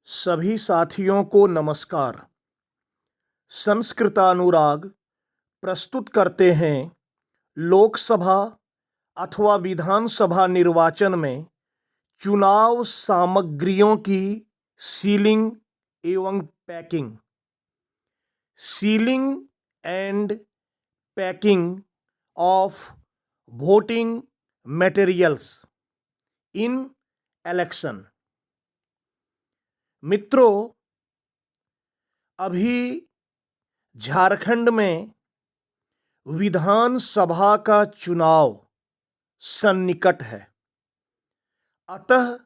सभी साथियों को नमस्कार। संस्कृतानुराग प्रस्तुत करते हैं लोकसभा अथवा विधानसभा निर्वाचन में चुनाव सामग्रियों की सीलिंग एवं packing. Ceiling and packing of voting materials in election. मित्रों, अभी झारखंड में विधानसभा का चुनाव सन्निकट है। अतः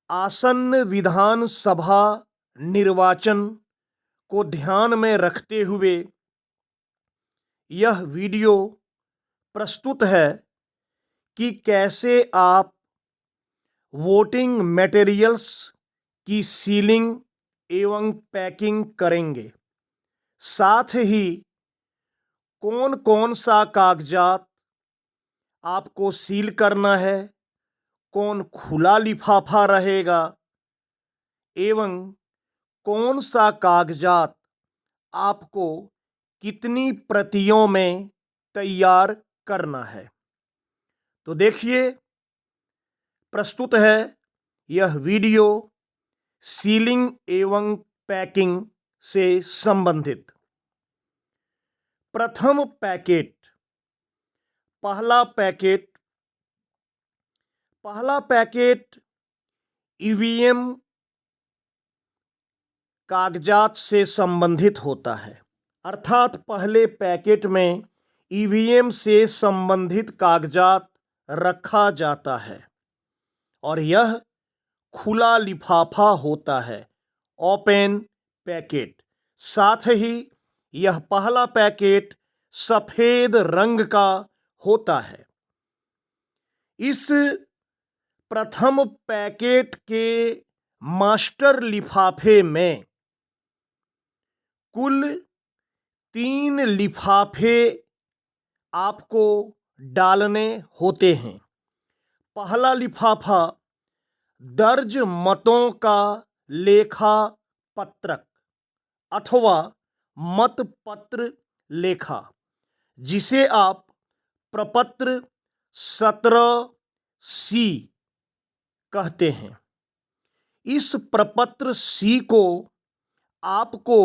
आसन्न विधानसभा निर्वाचन को ध्यान में रखते हुए यह वीडियो प्रस्तुत है कि कैसे आप वोटिंग मटेरियल्स की सीलिंग एवं पैकिंग करेंगे। साथ ही कौन कौन सा कागजात आपको सील करना है, कौन खुला लिफाफा रहेगा एवं कौन सा कागजात आपको कितनी प्रतियों में तैयार करना है। तो देखिए, प्रस्तुत है यह वीडियो सीलिंग एवं पैकिंग से संबंधित। प्रथम पैकेट, पहला पैकेट ईवीएम कागजात से संबंधित होता है। अर्थात पहले पैकेट में ईवीएम से संबंधित कागजात रखा जाता है और यह खुला लिफाफा होता है, ओपन पैकेट। साथ ही यह पहला पैकेट सफेद रंग का होता है। इस प्रथम पैकेट के मास्टर लिफाफे में कुल 3 लिफाफे आपको डालने होते हैं। पहला लिफाफा दर्ज मतों का लेखा पत्रक अथवा मतपत्र लेखा, जिसे आप प्रपत्र 17C कहते हैं। इस प्रपत्र C को आपको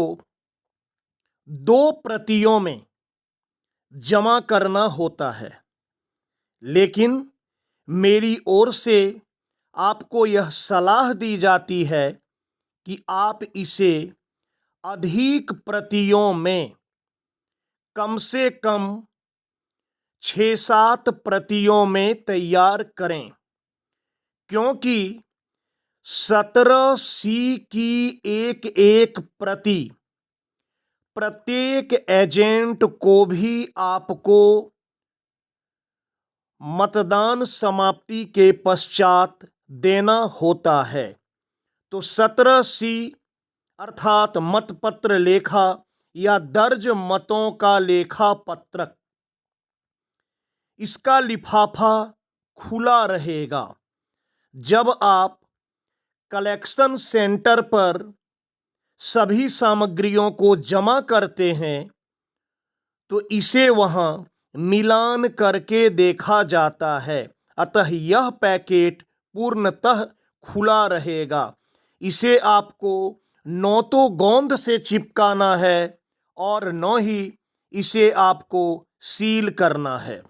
2 प्रतियों में जमा करना होता है, लेकिन मेरी ओर से आपको यह सलाह दी जाती है कि आप इसे अधिक प्रतियों में कम से कम 6-7 प्रतियों में तैयार करें, क्योंकि 17C की एक एक प्रति प्रत्येक एजेंट को भी आपको मतदान समाप्ति के पश्चात देना होता है। तो 17C अर्थात मतपत्र लेखा या दर्ज मतों का लेखा पत्रक, इसका लिफाफा खुला रहेगा। जब आप कलेक्शन सेंटर पर सभी सामग्रियों को जमा करते हैं तो इसे वहां मिलान करके देखा जाता है। अतः यह पैकेट पूर्णतः खुला रहेगा। इसे आपको न तो गोंद से चिपकाना है और न ही इसे आपको सील करना है।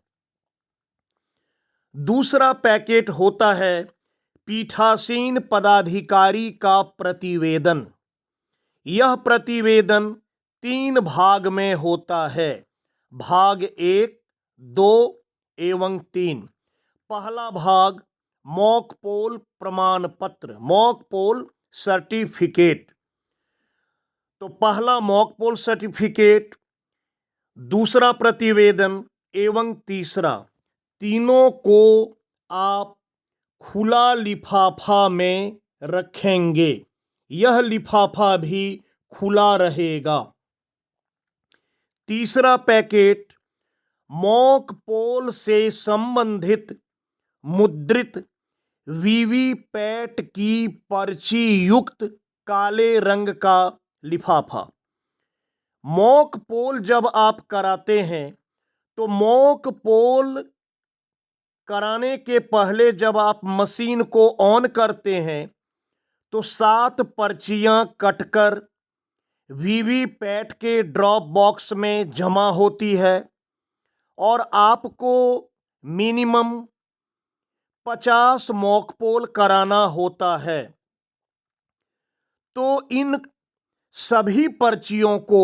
दूसरा पैकेट होता है पीठासीन पदाधिकारी का प्रतिवेदन। यह प्रतिवेदन 3 भाग में होता है, भाग 1, 2 एवं 3। पहला भाग मॉक पोल प्रमाण पत्र, मॉक पोल सर्टिफिकेट। तो पहला मॉक पोल सर्टिफिकेट, दूसरा प्रतिवेदन एवं तीसरा, तीनों को आप खुला लिफाफा में रखेंगे। यह लिफाफा भी खुला रहेगा। तीसरा पैकेट मॉक पोल से संबंधित मुद्रित वीवीपैट की पर्ची युक्त काले रंग का लिफाफा। मॉक पोल जब आप कराते हैं तो मॉक पोल कराने के पहले जब आप मशीन को ऑन करते हैं तो 7 पर्चियां कटकर वीवीपैट के ड्रॉप बॉक्स में जमा होती है और आपको मिनिमम 50 मॉक पोल कराना होता है। तो इन सभी पर्चियों को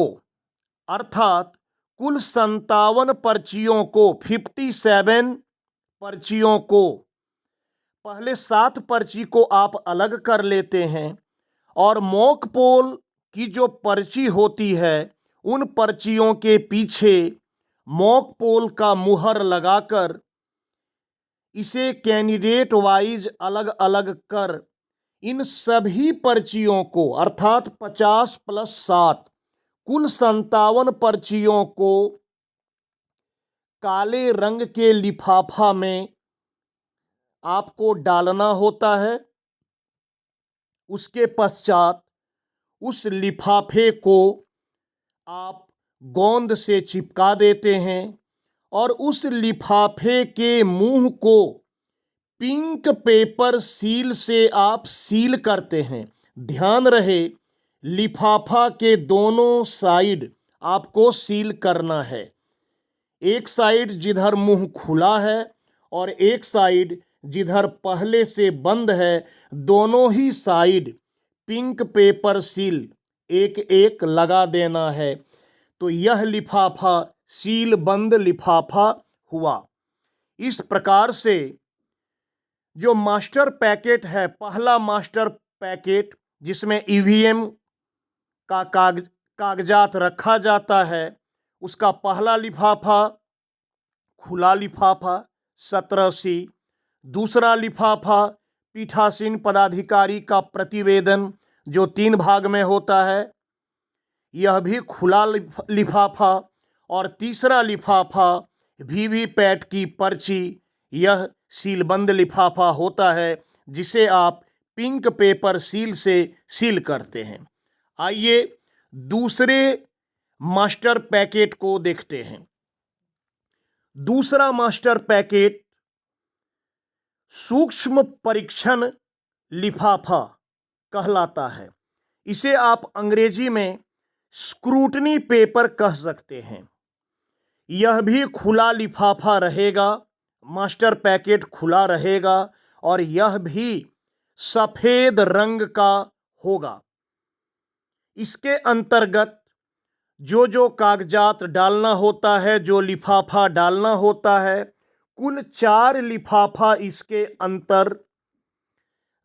अर्थात कुल 57 पर्चियों को 57 पर्चियों को पहले 7 पर्ची को आप अलग कर लेते हैं और मॉक पोल की जो पर्ची होती है उन पर्चियों के पीछे मॉक पोल का मुहर लगाकर इसे कैंडिडेट वाइज अलग अलग कर इन सभी पर्चियों को अर्थात 50 प्लस 7 कुल 57 पर्चियों को काले रंग के लिफाफा में आपको डालना होता है। उसके पश्चात उस लिफाफे को आप गोंद से चिपका देते हैं और उस लिफाफे के मुंह को पिंक पेपर सील से आप सील करते हैं। ध्यान रहे लिफाफा के दोनों साइड आपको सील करना है। एक साइड जिधर मुंह खुला है और एक साइड जिधर पहले से बंद है, दोनों ही साइड पिंक पेपर सील एक एक लगा देना है। तो यह लिफाफा सील बंद लिफाफा हुआ। इस प्रकार से जो मास्टर पैकेट है, पहला मास्टर पैकेट जिसमें ईवीएम का कागजात रखा जाता है, उसका पहला लिफाफा खुला लिफाफा 17C। दूसरा लिफाफा पीठासीन पदाधिकारी का प्रतिवेदन जो 3 भाग में होता है, यह भी खुला लिफाफा। और तीसरा लिफाफा वीवीपैट की पर्ची, यह सीलबंद लिफाफा होता है जिसे आप पिंक पेपर सील से सील करते हैं। आइए दूसरे मास्टर पैकेट को देखते हैं। दूसरा मास्टर पैकेट सूक्ष्म परीक्षण लिफाफा कहलाता है। इसे आप अंग्रेजी में स्क्रूटनी पेपर कह सकते हैं। यह भी खुला लिफाफा रहेगा, मास्टर पैकेट खुला रहेगा और यह भी सफेद रंग का होगा। इसके अंतर्गत जो जो कागजात डालना होता है, जो लिफाफा डालना होता है, कुल 4 लिफाफा इसके अंतर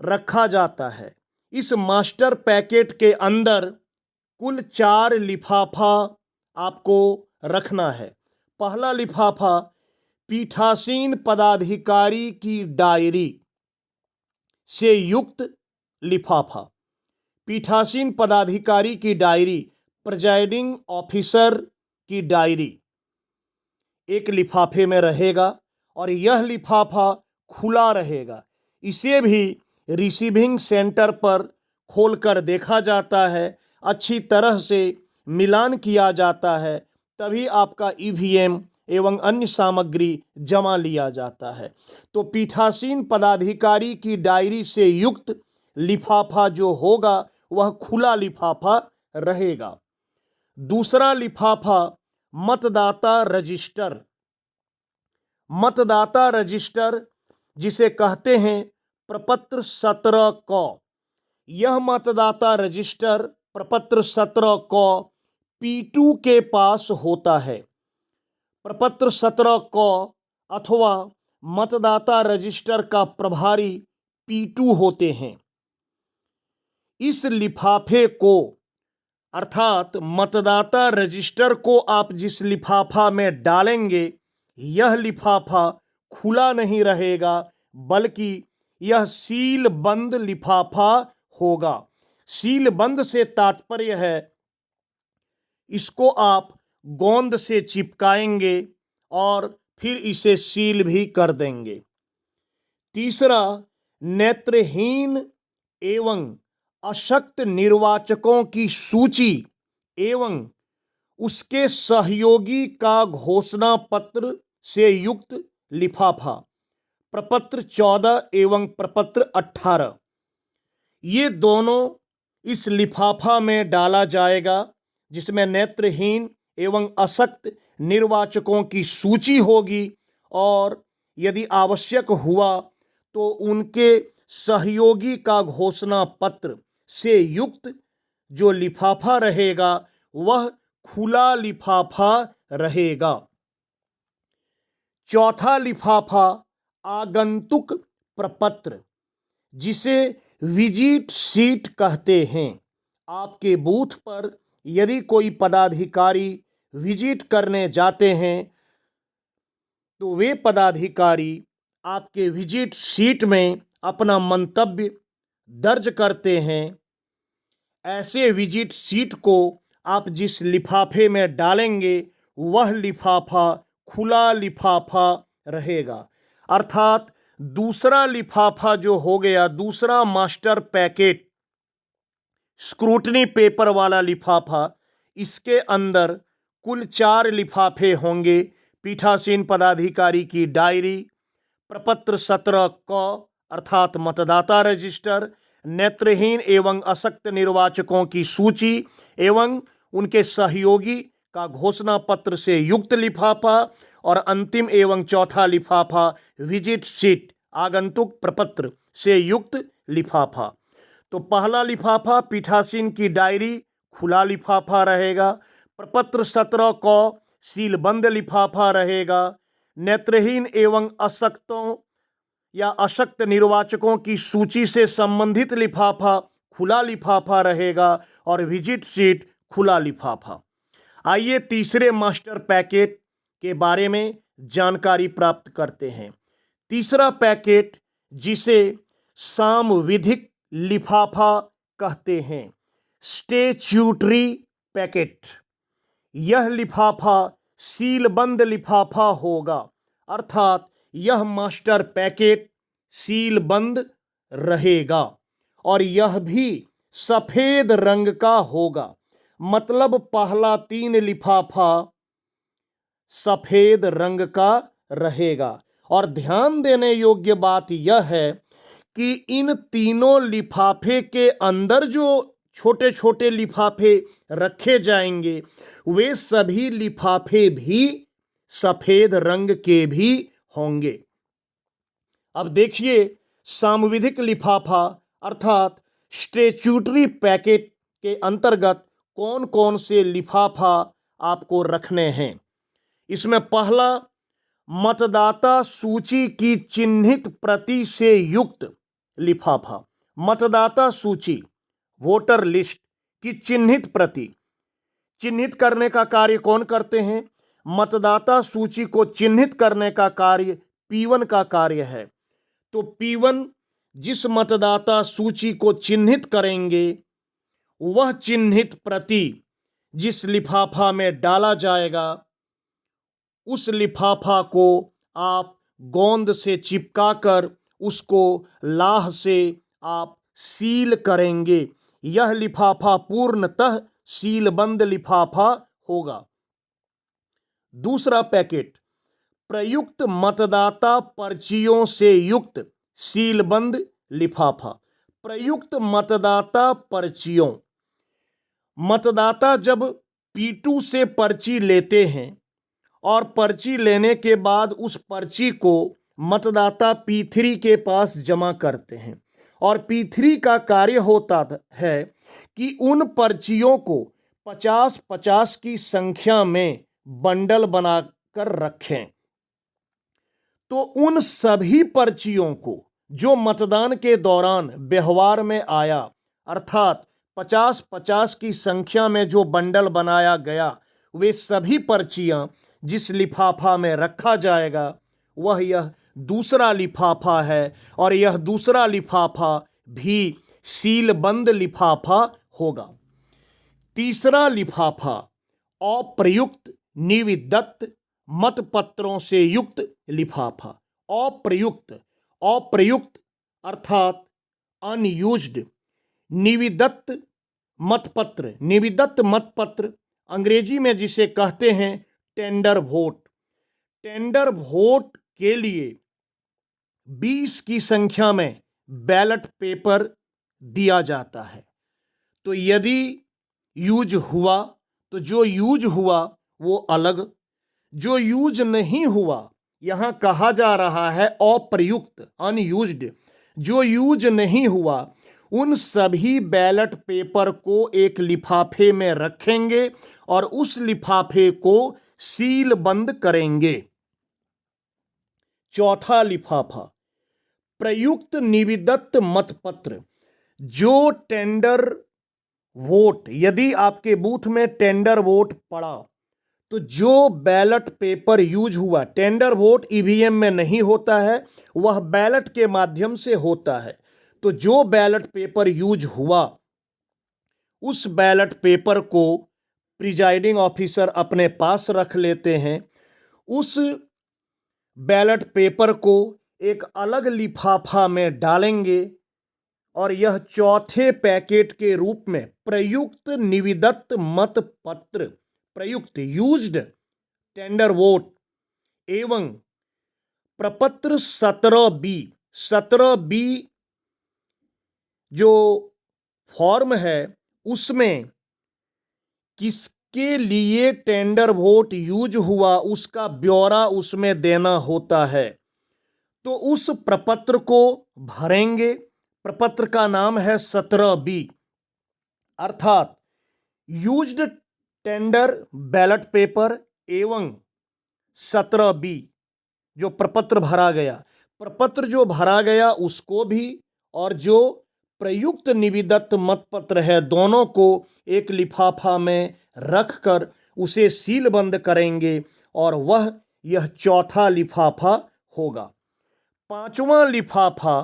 रखा जाता है। इस मास्टर पैकेट के अंदर कुल 4 लिफाफा आपको रखना है। पहला लिफाफा पीठासीन पदाधिकारी की डायरी से युक्त लिफाफा। पीठासीन पदाधिकारी की डायरी, प्रिजाइडिंग ऑफिसर की डायरी एक लिफाफे में रहेगा और यह लिफाफा खुला रहेगा। इसे भी रिसीविंग सेंटर पर खोलकर देखा जाता है, अच्छी तरह से मिलान किया जाता है, तभी आपका ईवीएम एवं अन्य सामग्री जमा लिया जाता है। तो पीठासीन पदाधिकारी की डायरी से युक्त लिफाफा जो होगा वह खुला लिफाफा रहेगा। दूसरा लिफाफा मतदाता रजिस्टर। मतदाता रजिस्टर जिसे कहते हैं प्रपत्र 17 क, यह मतदाता रजिस्टर प्रपत्र 17 क P2 के पास होता है। प्रपत्र 17 क अथवा मतदाता रजिस्टर का प्रभारी P2 होते हैं। इस लिफाफे को अर्थात मतदाता रजिस्टर को आप जिस लिफाफा में डालेंगे, यह लिफाफा खुला नहीं रहेगा बल्कि यह सील बंद लिफाफा होगा। सील बंद से तात्पर्य है इसको आप गोंद से चिपकाएंगे और फिर इसे सील भी कर देंगे। तीसरा नेत्रहीन एवं अशक्त निर्वाचकों की सूची एवं उसके सहयोगी का घोषणा पत्र से युक्त लिफाफा, प्रपत्र 14 एवं प्रपत्र 18, ये दोनों इस लिफाफा में डाला जाएगा, जिसमें नेत्रहीन एवं अशक्त निर्वाचकों की सूची होगी और यदि आवश्यक हुआ तो उनके सहयोगी का घोषणा पत्र से युक्त जो लिफाफा रहेगा वह खुला लिफाफा रहेगा। चौथा लिफाफा आगंतुक प्रपत्र, जिसे विजिट शीट कहते हैं। आपके बूथ पर यदि कोई पदाधिकारी विजिट करने जाते हैं तो वे पदाधिकारी आपके विजिट शीट में अपना मंतव्य दर्ज करते हैं। ऐसे विजिट शीट को आप जिस लिफाफे में डालेंगे वह लिफाफा खुला लिफाफा रहेगा। अर्थात दूसरा लिफाफा जो हो गया, दूसरा मास्टर पैकेट स्क्रूटनी पेपर वाला लिफाफा, इसके अंदर कुल 4 लिफाफे होंगे। पीठासीन पदाधिकारी की डायरी, प्रपत्र 17 क अर्थात मतदाता रजिस्टर, नेत्रहीन एवं अशक्त निर्वाचकों की सूची एवं उनके सहयोगी का घोषणा पत्र से युक्त लिफाफा और अंतिम एवं चौथा लिफाफा विजिट शीट आगंतुक प्रपत्र से युक्त लिफाफा। तो पहला लिफाफा पीठासीन की डायरी खुला लिफाफा रहेगा, प्रपत्र 17 को सीलबंद लिफाफा रहेगा, नेत्रहीन एवं अशक्तों या अशक्त निर्वाचकों की सूची से संबंधित लिफाफा खुला लिफाफा रहेगा और विजिट शीट खुला लिफाफा। आइए तीसरे मास्टर पैकेट के बारे में जानकारी प्राप्त करते हैं। तीसरा पैकेट जिसे सांविधिक लिफाफा कहते हैं, स्टैट्यूटरी पैकेट। यह लिफाफा सीलबंद लिफाफा होगा, अर्थात यह मास्टर पैकेट सीलबंद रहेगा और यह भी सफेद रंग का होगा। मतलब पहला 3 लिफाफा सफेद रंग का रहेगा। और ध्यान देने योग्य बात यह है कि इन तीनों लिफाफे के अंदर जो छोटे छोटे लिफाफे रखे जाएंगे वे सभी लिफाफे भी सफेद रंग के भी होंगे। अब देखिए सांविधिक लिफाफा अर्थात स्टैट्यूटरी पैकेट के अंतर्गत कौन कौन से लिफाफा आपको रखने हैं। इसमें पहला मतदाता सूची की चिन्हित प्रति से युक्त लिफाफा। मतदाता सूची वोटर लिस्ट की चिन्हित प्रति, चिन्हित करने का कार्य कौन करते हैं? मतदाता सूची को चिन्हित करने का कार्य P1 का कार्य है। तो P1 जिस मतदाता सूची को चिन्हित करेंगे वह चिन्हित प्रति जिस लिफाफा में डाला जाएगा उस लिफाफा को आप गोंद से चिपकाकर उसको लाह से आप सील करेंगे। यह लिफाफा पूर्णतः सीलबंद लिफाफा होगा। दूसरा पैकेट प्रयुक्त मतदाता पर्चियों से युक्त सीलबंद लिफाफा। प्रयुक्त मतदाता पर्चियों, मतदाता जब P2 से पर्ची लेते हैं और पर्ची लेने के बाद उस पर्ची को मतदाता P3 के पास जमा करते हैं और P3 का कार्य होता है कि उन पर्चियों को 50-50 की संख्या में बंडल बनाकर रखें। तो उन सभी पर्चियों को जो मतदान के दौरान व्यवहार में आया अर्थात 50-50 की संख्या में जो बंडल बनाया गया वे सभी पर्चियां जिस लिफाफा में रखा जाएगा वह यह दूसरा लिफाफा है और यह दूसरा लिफाफा भी सीलबंद लिफाफा होगा। तीसरा लिफाफा अप्रयुक्त निविदत्त मतपत्रों से युक्त लिफाफा। अप्रयुक्त अर्थात अनयूज्ड निविदत्त मतपत्र। निविदत्त मतपत्र अंग्रेजी में जिसे कहते हैं टेंडर वोट। टेंडर वोट के लिए 20 की संख्या में बैलेट पेपर दिया जाता है। तो यदि यूज हुआ तो जो यूज हुआ वो अलग, जो यूज नहीं हुआ यहां कहा जा रहा है अप्रयुक्त अनयूज्ड, जो यूज नहीं हुआ उन सभी बैलेट पेपर को एक लिफाफे में रखेंगे और उस लिफाफे को सील बंद करेंगे। चौथा लिफाफा प्रयुक्त निविदत्त मतपत्र। जो टेंडर वोट, यदि आपके बूथ में टेंडर वोट पड़ा तो जो बैलेट पेपर यूज हुआ, टेंडर वोट ईवीएम में नहीं होता है, वह बैलेट के माध्यम से होता है। तो जो बैलेट पेपर यूज हुआ उस बैलेट पेपर को प्रिजाइडिंग ऑफिसर अपने पास रख लेते हैं। उस बैलेट पेपर को एक अलग लिफाफा में डालेंगे और यह चौथे पैकेट के रूप में प्रयुक्त निविदत्त मतपत्र, प्रयुक्त यूज्ड टेंडर वोट एवं प्रपत्र 17B, 17B जो फॉर्म है उसमें किसके लिए टेंडर वोट यूज हुआ उसका ब्यौरा उसमें देना होता है। तो उस प्रपत्र को भरेंगे। प्रपत्र का नाम है 17B, अर्थात यूज्ड टेंडर बैलेट पेपर एवं 17B जो प्रपत्र भरा गया। प्रपत्र जो भरा गया उसको भी और जो प्रयुक्त निविदत्त मतपत्र है दोनों को एक लिफाफा में रखकर उसे सील बंद करेंगे और वह यह चौथा लिफाफा होगा। पांचवा लिफाफा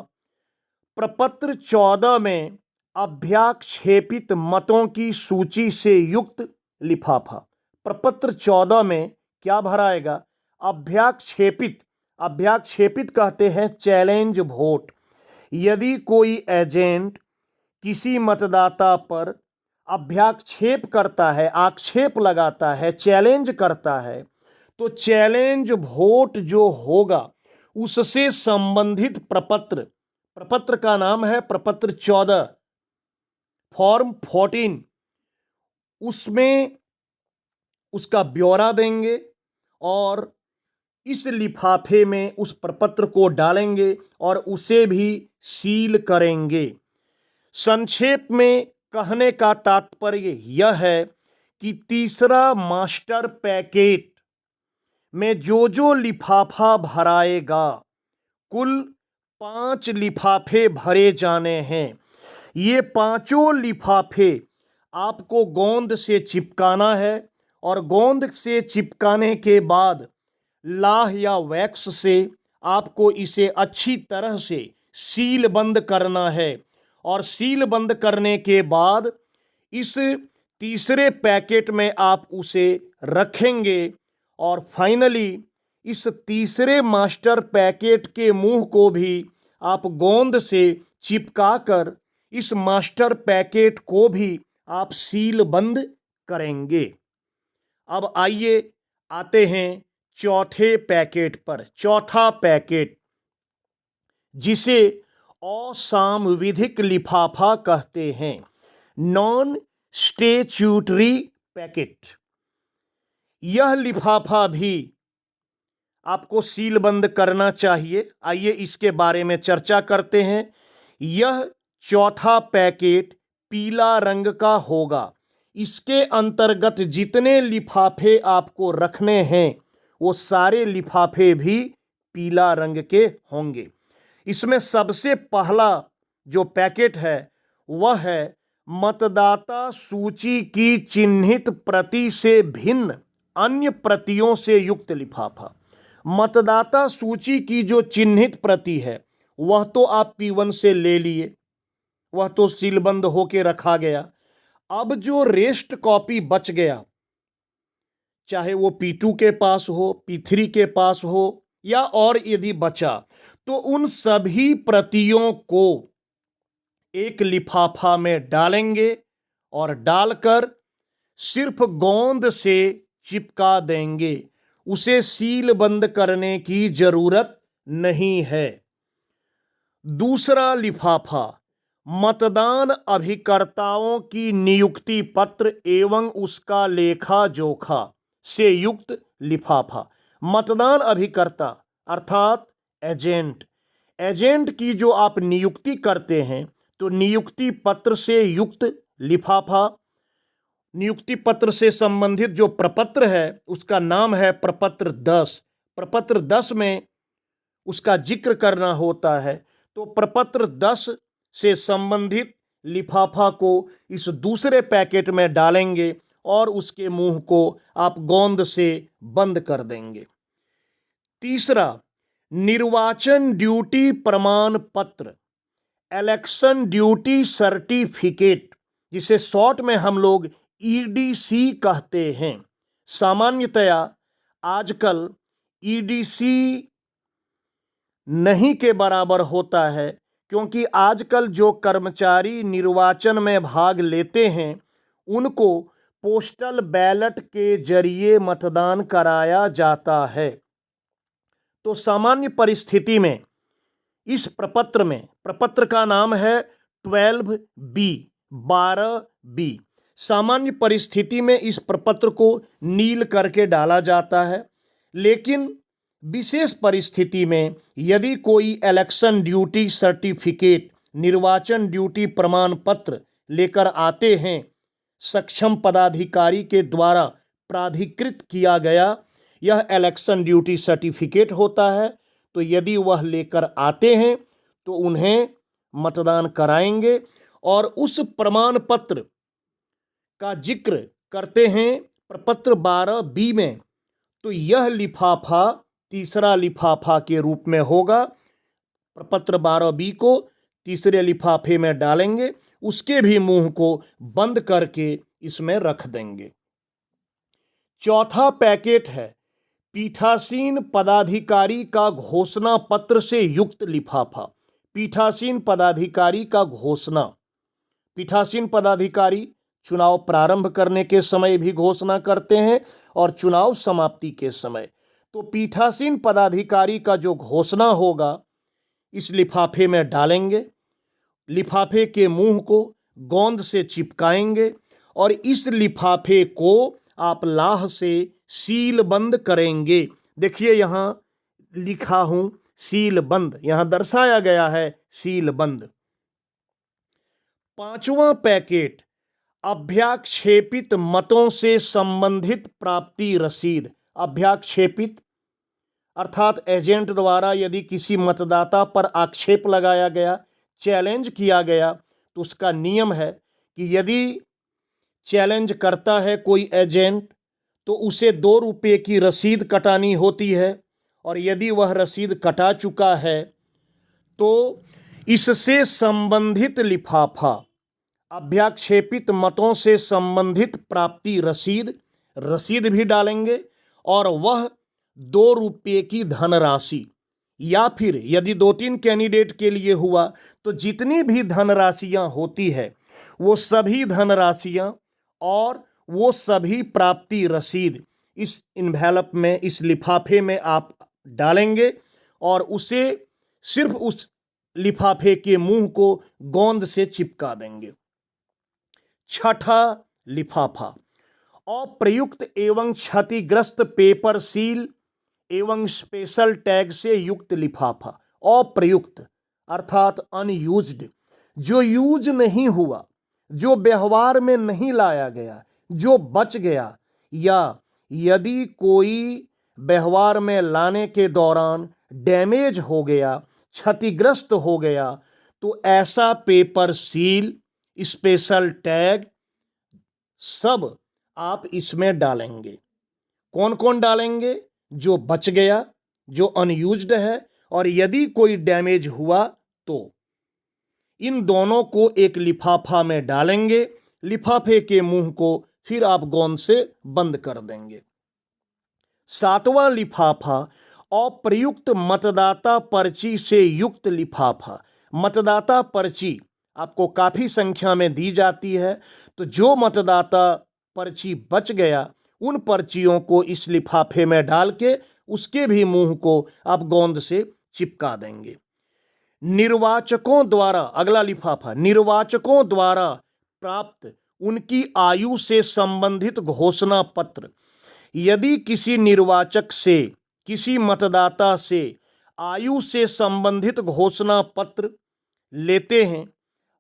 प्रपत्र 14 में अभ्याक्षेपित मतों की सूची से युक्त लिफाफा। प्रपत्र 14 में क्या भराएगा? अभ्याक्षेपित। अभ्याक्षेपित कहते हैं चैलेंज वोट। यदि कोई एजेंट किसी मतदाता पर अभ्याक्षेप करता है, आक्षेप लगाता है, चैलेंज करता है, तो चैलेंज वोट जो होगा उससे संबंधित प्रपत्र, प्रपत्र का नाम है प्रपत्र 14 फॉर्म 14, उसमें उसका ब्यौरा देंगे और इस लिफाफे में उस प्रपत्र को डालेंगे और उसे भी सील करेंगे। संक्षेप में कहने का तात्पर्य यह है कि तीसरा मास्टर पैकेट में जो लिफाफा भराएगा, कुल 5 लिफाफे भरे जाने हैं। ये पांचों लिफाफे आपको गोंद से चिपकाना है और गोंद से चिपकाने के बाद लाह या वैक्स से आपको इसे अच्छी तरह से सील बंद करना है और सील बंद करने के बाद इस तीसरे पैकेट में आप उसे रखेंगे और फाइनली इस तीसरे मास्टर पैकेट के मुंह को भी आप गोंद से चिपकाकर इस मास्टर पैकेट को भी आप सील बंद करेंगे। अब आइए आते हैं चौथे पैकेट पर। चौथा पैकेट जिसे असांविधिक लिफाफा कहते हैं, नॉन स्टैट्यूटरी पैकेट। यह लिफाफा भी आपको सील बंद करना चाहिए। आइए इसके बारे में चर्चा करते हैं। यह चौथा पैकेट पीला रंग का होगा। इसके अंतर्गत जितने लिफाफे आपको रखने हैं वो सारे लिफाफे भी पीला रंग के होंगे। इसमें सबसे पहला जो पैकेट है वह है मतदाता सूची की चिन्हित प्रति से भिन्न अन्य प्रतियों से युक्त लिफाफा। मतदाता सूची की जो चिन्हित प्रति है वह तो आप P1 से ले लिए, वह तो सीलबंद होके रखा गया। अब जो रेस्ट कॉपी बच गया, चाहे वो P2 के पास हो, P3 के पास हो या और यदि बचा, तो उन सभी प्रतियों को एक लिफाफा में डालेंगे और डालकर सिर्फ गोंद से चिपका देंगे। उसे सील बंद करने की जरूरत नहीं है। दूसरा लिफाफा, मतदान अभिकर्ताओं की नियुक्ति पत्र एवं उसका लेखा जोखा से युक्त लिफाफा। मतदान अभिकर्ता अर्थात एजेंट, एजेंट की जो आप नियुक्ति करते हैं तो नियुक्ति पत्र से युक्त लिफाफा। नियुक्ति पत्र से संबंधित जो प्रपत्र है उसका नाम है प्रपत्र 10। प्रपत्र 10 में उसका जिक्र करना होता है, तो प्रपत्र 10 से संबंधित लिफाफा को इस दूसरे पैकेट में डालेंगे और उसके मुंह को आप गोंद से बंद कर देंगे। तीसरा, निर्वाचन ड्यूटी प्रमाण पत्र, इलेक्शन ड्यूटी सर्टिफिकेट, जिसे शॉर्ट में हम लोग ईडीसी कहते हैं। सामान्यतया आजकल ईडीसी नहीं के बराबर होता है, क्योंकि आजकल जो कर्मचारी निर्वाचन में भाग लेते हैं उनको पोस्टल बैलेट के जरिए मतदान कराया जाता है। तो सामान्य परिस्थिति में इस प्रपत्र में, प्रपत्र का नाम है 12B, 12B। सामान्य परिस्थिति में इस प्रपत्र को नील करके डाला जाता है, लेकिन विशेष परिस्थिति में यदि कोई इलेक्शन ड्यूटी सर्टिफिकेट, निर्वाचन ड्यूटी प्रमाण पत्र लेकर आते हैं, सक्षम पदाधिकारी के द्वारा प्राधिकृत किया गया यह इलेक्शन ड्यूटी सर्टिफिकेट होता है, तो यदि वह लेकर आते हैं तो उन्हें मतदान कराएंगे। और उस प्रमाण पत्र का जिक्र करते हैं प्रपत्र 12B में, तो यह लिफाफा तीसरा लिफाफा के रूप में होगा। प्रपत्र 12B को तीसरे लिफाफे में डालेंगे, उसके भी मुंह को बंद करके इसमें रख देंगे। चौथा पैकेट है पीठासीन पदाधिकारी का घोषणा पत्र से युक्त लिफाफा। पीठासीन पदाधिकारी का घोषणा, पीठासीन पदाधिकारी चुनाव प्रारंभ करने के समय भी घोषणा करते हैं और चुनाव समाप्ति के समय। तो पीठासीन पदाधिकारी का जो घोषणा होगा इस लिफाफे में डालेंगे, लिफाफे के मुंह को गोंद से चिपकाएंगे और इस लिफाफे को आप लाह से सील बंद करेंगे। देखिए यहाँ लिखा हूं सील बंद, यहां दर्शाया गया है सील बंद। पांचवा पैकेट अभ्याक्षेपित मतों से संबंधित प्राप्ति रसीद। अभ्याक्षेपित अर्थात एजेंट द्वारा यदि किसी मतदाता पर आक्षेप लगाया गया, चैलेंज किया गया, तो उसका नियम है कि यदि चैलेंज करता है कोई एजेंट तो उसे 2 रुपये की रसीद कटानी होती है, और यदि वह रसीद कटा चुका है तो इससे संबंधित लिफाफा, अभ्याक्षेपित मतों से संबंधित प्राप्ति रसीद, रसीद भी डालेंगे और वह 2 रुपये की धनराशि, या फिर यदि 2-3 कैंडिडेट के लिए हुआ तो जितनी भी धनराशियां होती है वो सभी धनराशियां और वो सभी प्राप्ति रसीद इस इन्वेलप में, इस लिफाफे में आप डालेंगे और उसे सिर्फ उस लिफाफे के मुंह को गोंद से चिपका देंगे। छठा लिफाफा अप्रयुक्त एवं क्षतिग्रस्त पेपर सील एवं स्पेशल टैग से युक्त लिफाफा। अप्रयुक्त अर्थात अनयूज्ड, जो यूज नहीं हुआ, जो व्यवहार में नहीं लाया गया, जो बच गया, या यदि कोई व्यवहार में लाने के दौरान डैमेज हो गया, क्षतिग्रस्त हो गया, तो ऐसा पेपर सील, स्पेशल टैग सब आप इसमें डालेंगे। कौन कौन डालेंगे? जो बच गया, जो अनयूज्ड है, और यदि कोई डैमेज हुआ तो इन दोनों को एक लिफाफा में डालेंगे। लिफाफे के मुंह को फिर आप गोंद से बंद कर देंगे। सातवां लिफाफा अप्रयुक्त मतदाता पर्ची से युक्त लिफाफा। मतदाता पर्ची आपको काफी संख्या में दी जाती है, तो जो मतदाता पर्ची बच गया उन पर्चियों को इस लिफाफे में डाल के उसके भी मुंह को आप गोंद से चिपका देंगे। निर्वाचकों द्वारा, अगला लिफाफा, निर्वाचकों द्वारा प्राप्त उनकी आयु से संबंधित घोषणा पत्र। यदि किसी निर्वाचक से, किसी मतदाता से आयु से संबंधित घोषणा पत्र लेते हैं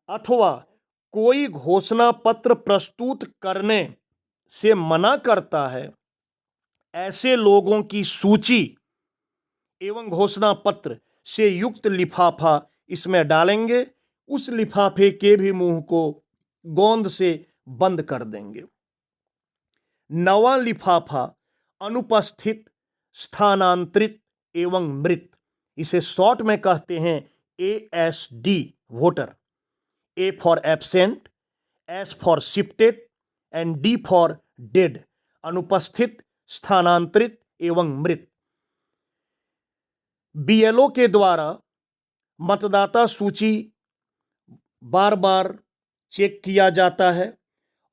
अथवा कोई घोषणा पत्र प्रस्तुत करने से मना करता है, ऐसे लोगों की सूची एवं घोषणा पत्र से युक्त लिफाफा इसमें डालेंगे। उस लिफाफे के भी मुंह को गोंद से बंद कर देंगे। नवा लिफाफा अनुपस्थित, स्थानांतरित एवं मृत, इसे शॉर्ट में कहते हैं ASD, voter. A for absent, S for shifted and D for dead, अनुपस्थित, स्थानांतरित एवं मृत। BLO के द्वारा मतदाता सूची बार बार चेक किया जाता है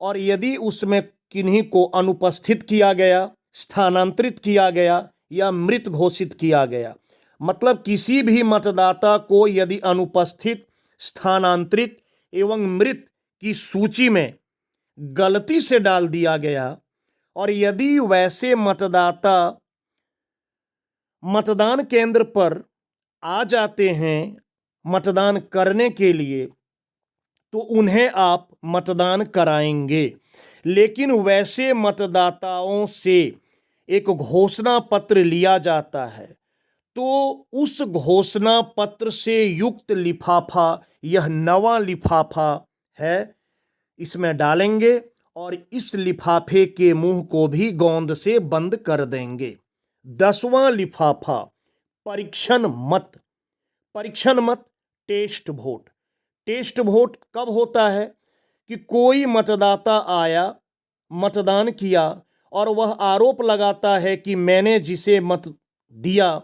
और यदि उसमें किन्हीं को अनुपस्थित किया गया, स्थानांतरित किया गया या मृत घोषित किया गया, मतलब किसी भी मतदाता को यदि अनुपस्थित, स्थानांतरित एवं मृत की सूची में गलती से डाल दिया गया और यदि वैसे मतदाता मतदान केंद्र पर आ जाते हैं मतदान करने के लिए, तो उन्हें आप मतदान कराएंगे। लेकिन वैसे मतदाताओं से एक घोषणा पत्र लिया जाता है, तो उस घोषणा पत्र से युक्त लिफाफा, यह नवा लिफाफा है, इसमें डालेंगे और इस लिफाफे के मुंह को भी गोंद से बंद कर देंगे। 10वां लिफाफा परीक्षण मत। परीक्षण मत, टेस्ट वोट। टेस्ट वोट कब होता है कि कोई मतदाता आया, मतदान किया और वह आरोप लगाता है कि मैंने जिसे मत दिया,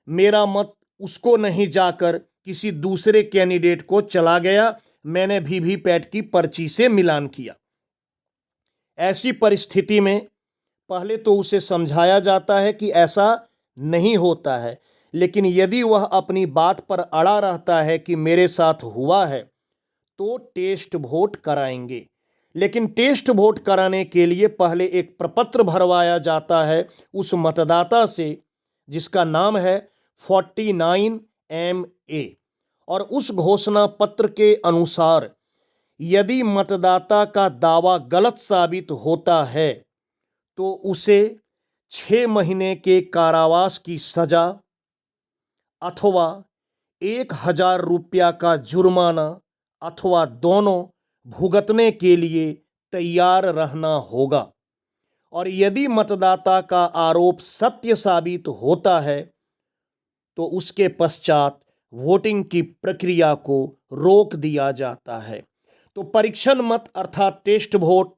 मेरा मत उसको नहीं जाकर किसी दूसरे कैंडिडेट को चला गया, मैंने वीवीपैट की पर्ची से मिलान किया। ऐसी परिस्थिति में पहले तो उसे समझाया जाता है कि ऐसा नहीं होता है, लेकिन यदि वह अपनी बात पर अड़ा रहता है कि मेरे साथ हुआ है, तो टेस्ट वोट कराएंगे। लेकिन टेस्ट वोट कराने के लिए पहले एक प्रपत्र भरवाया जाता है उस मतदाता से जिसका नाम है 49MA, और उस घोषणा पत्र के अनुसार यदि मतदाता का दावा गलत साबित होता है तो उसे 6 महीने के कारावास की सजा अथवा 1000 रुपया का जुर्माना अथवा दोनों भुगतने के लिए तैयार रहना होगा। और यदि मतदाता का आरोप सत्य साबित होता है तो उसके पश्चात वोटिंग की प्रक्रिया को रोक दिया जाता है। तो परीक्षण मत अर्थात टेस्ट वोट,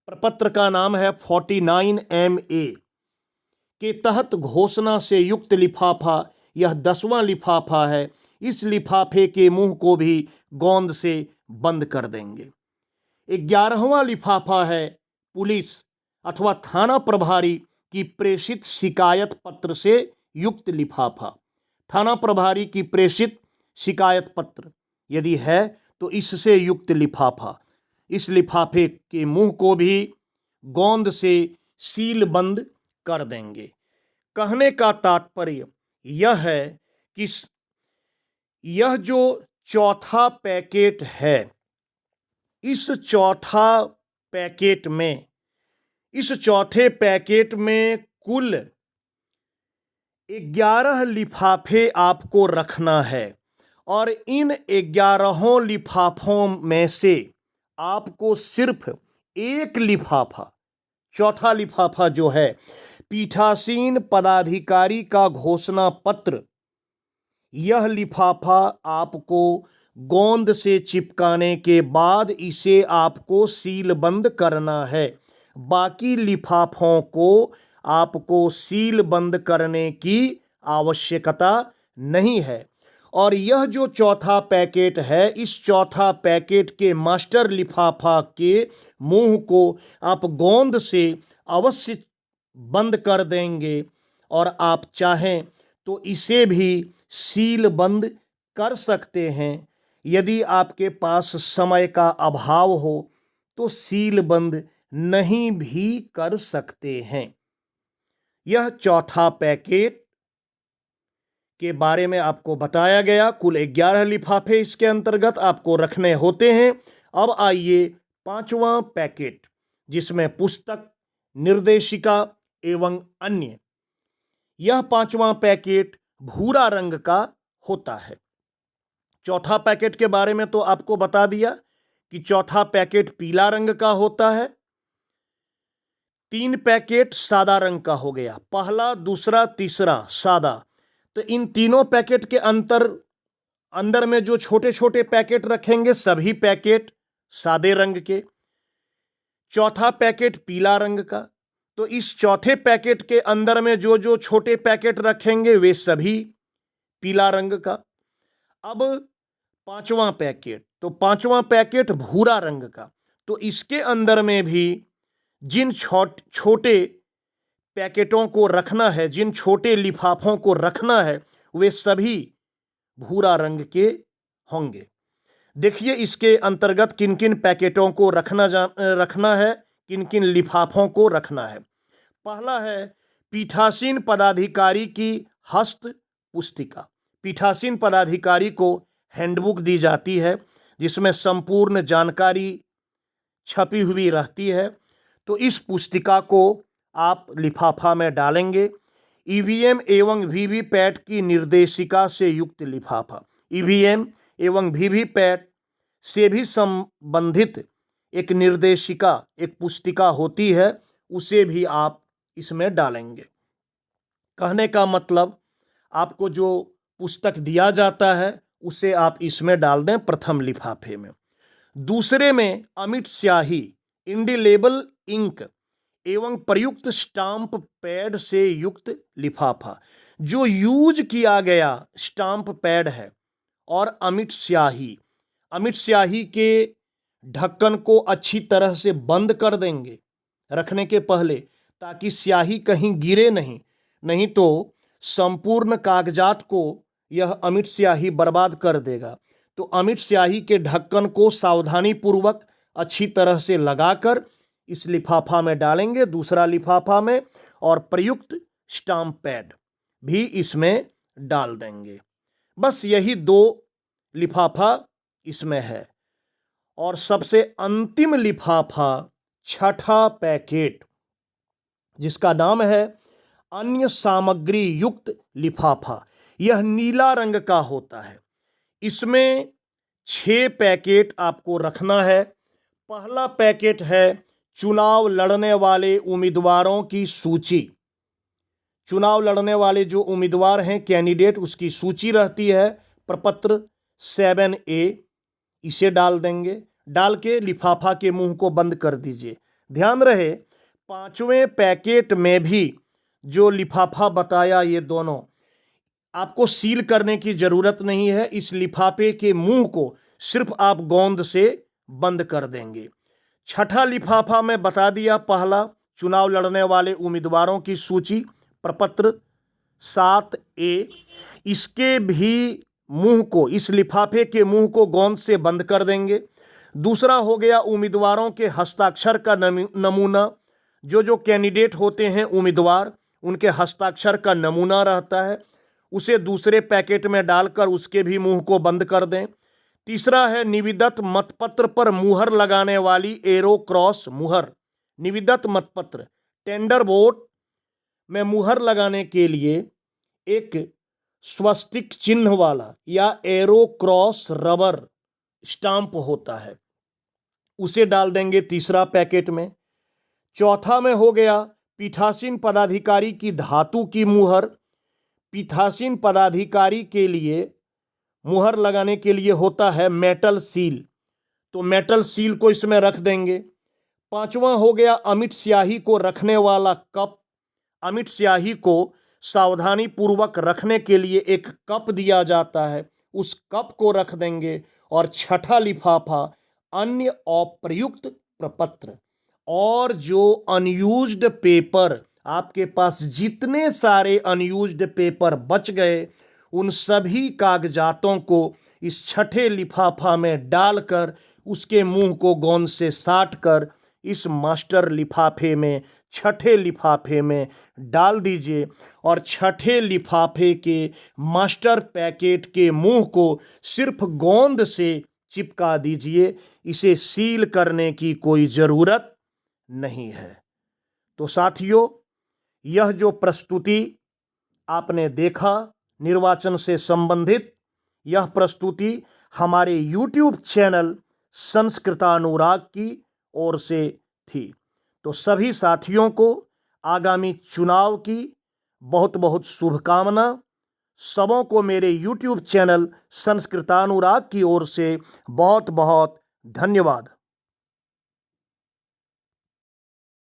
प्रपत्र का नाम है 49MA के तहत घोषणा से युक्त लिफाफा, यह 10वां लिफाफा है। इस लिफाफे के मुंह को भी गोंद से बंद कर देंगे। 11वां लिफाफा है पुलिस अथवा थाना प्रभारी की प्रेषित शिकायत पत्र से युक्त लिफाफा। थाना प्रभारी की प्रेषित शिकायत पत्र यदि है तो इससे युक्त लिफाफा, इस लिफाफे के मुंह को भी गोंद से सील बंद कर देंगे। कहने का तात्पर्य यह है कि यह जो चौथा पैकेट है, इस चौथे पैकेट में कुल 11 लिफाफे आपको रखना है और इन 11 लिफाफों में से आपको सिर्फ एक लिफाफा, चौथा लिफाफा जो है पीठासीन पदाधिकारी का घोषणा पत्र, यह लिफाफा आपको गोंद से चिपकाने के बाद इसे आपको सील बंद करना है। बाकी लिफाफों को आपको सील बंद करने की आवश्यकता नहीं है। और यह जो चौथा पैकेट है, इस चौथा पैकेट के मास्टर लिफाफा के मुंह को आप गोंद से अवश्य बंद कर देंगे और आप चाहें तो इसे भी सील बंद कर सकते हैं। यदि आपके पास समय का अभाव हो तो सील बंद नहीं भी कर सकते हैं। यह चौथा पैकेट के बारे में आपको बताया गया। कुल 11 लिफाफे इसके अंतर्गत आपको रखने होते हैं। अब आइए पांचवा पैकेट, जिसमें पुस्तक, निर्देशिका एवं अन्य। यह पांचवा पैकेट भूरा रंग का होता है। चौथा पैकेट के बारे में तो आपको बता दिया कि चौथा पैकेट पीला रंग का होता है। 3 पैकेट सादा रंग का हो गया, पहला, दूसरा, तीसरा सादा। तो इन तीनों पैकेट के अंदर में जो छोटे छोटे पैकेट रखेंगे, सभी पैकेट सादे रंग के। चौथा पैकेट पीला रंग का, तो इस चौथे पैकेट के अंदर में जो जो छोटे पैकेट रखेंगे वे सभी पीला रंग का। अब पांचवा पैकेट, तो पांचवा पैकेट भूरा रंग का, तो इसके अंदर में भी जिन छोटे पैकेटों को रखना है, जिन छोटे लिफाफों को रखना है, वे सभी भूरा रंग के होंगे। देखिए इसके अंतर्गत किन किन पैकेटों को रखना है, किन किन लिफाफों को रखना है। पहला है पीठासीन पदाधिकारी की हस्त पुस्तिका। पीठासीन पदाधिकारी को हैंडबुक दी जाती है जिसमें संपूर्ण जानकारी छपी हुई रहती है। तो इस पुस्तिका को आप लिफाफा में डालेंगे। ईवीएम एवं वीवीपैट की निर्देशिका से युक्त लिफाफा। ईवीएम एवं वीवीपैट से भी संबंधित एक निर्देशिका, एक पुस्तिका होती है, उसे भी आप इसमें डालेंगे। कहने का मतलब, आपको जो पुस्तक दिया जाता है उसे आप इसमें डाल दें प्रथम लिफाफे में। दूसरे में अमिट स्याही, इंडिलेबल इंक एवं प्रयुक्त स्टाम्प पैड से युक्त लिफाफा। जो यूज किया गया स्टाम्प पैड है और अमिट स्याही के ढक्कन को अच्छी तरह से बंद कर देंगे रखने के पहले, ताकि स्याही कहीं गिरे नहीं तो संपूर्ण कागजात को यह अमिट स्याही बर्बाद कर देगा। तो अमिट स्याही के ढक्कन को सावधानी पूर्वक अच्छी तरह से लगाकर इस लिफाफा में डालेंगे, दूसरा लिफाफा में, और प्रयुक्त स्टाम्प पैड भी इसमें डाल देंगे। बस यही 2 लिफाफा इसमें है। और सबसे अंतिम लिफाफा, छठा पैकेट, जिसका नाम है अन्य सामग्री युक्त लिफाफा। यह नीला रंग का होता है। इसमें 6 पैकेट आपको रखना है। पहला पैकेट है चुनाव लड़ने वाले उम्मीदवारों की सूची। चुनाव लड़ने वाले जो उम्मीदवार हैं, कैंडिडेट, उसकी सूची रहती है, प्रपत्र 7A, इसे डाल देंगे। डाल के लिफाफा के मुंह को बंद कर दीजिए। ध्यान रहे, 5वें पैकेट में भी जो लिफाफा बताया, ये दोनों आपको सील करने की जरूरत नहीं है। इस लिफाफे के मुंह को सिर्फ आप गोंद से बंद कर देंगे। छठा लिफाफा में बता दिया, पहला चुनाव लड़ने वाले उम्मीदवारों की सूची, प्रपत्र 7A, इसके भी मुंह को, इस लिफाफे के मुंह को गोंद से बंद कर देंगे। दूसरा हो गया उम्मीदवारों के हस्ताक्षर का नमूना। जो कैंडिडेट होते हैं उम्मीदवार, उनके हस्ताक्षर का नमूना रहता है, उसे दूसरे पैकेट में डालकर उसके भी मुंह को बंद कर दें। तीसरा है निविदत मतपत्र पर मुहर लगाने वाली एरो क्रॉस मुहर। निविदत मतपत्र, टेंडर वोट में मुहर लगाने के लिए एक स्वस्तिक चिन्ह वाला या एरो क्रॉस रबर स्टाम्प होता है, उसे डाल देंगे तीसरा पैकेट में। चौथा में हो गया पीठासीन पदाधिकारी की धातु की मुहर। पीठासीन पदाधिकारी के लिए मुहर लगाने के लिए होता है मेटल सील, तो मेटल सील को इसमें रख देंगे। पांचवा हो गया अमिट स्याही को रखने वाला कप। अमिट स्याही को सावधानी पूर्वक रखने के लिए एक कप दिया जाता है, उस कप को रख देंगे। और छठा लिफाफा अन्य अप्रयुक्त प्रपत्र और जो अनयूज्ड पेपर, आपके पास जितने सारे अनयूज्ड पेपर बच गए उन सभी कागजातों को इस छठे लिफाफा में डालकर उसके मुंह को गोंद से साट कर इस मास्टर लिफाफे में, छठे लिफाफे में डाल दीजिए। और छठे लिफाफे के मास्टर पैकेट के मुंह को सिर्फ गोंद से चिपका दीजिए। इसे सील करने की कोई ज़रूरत नहीं है। तो साथियों, यह जो प्रस्तुति आपने देखा निर्वाचन से संबंधित, यह प्रस्तुति हमारे YouTube चैनल संस्कृतानुराग की ओर से थी। तो सभी साथियों को आगामी चुनाव की बहुत बहुत शुभकामना। सबों को मेरे YouTube चैनल संस्कृतानुराग की ओर से बहुत बहुत धन्यवाद।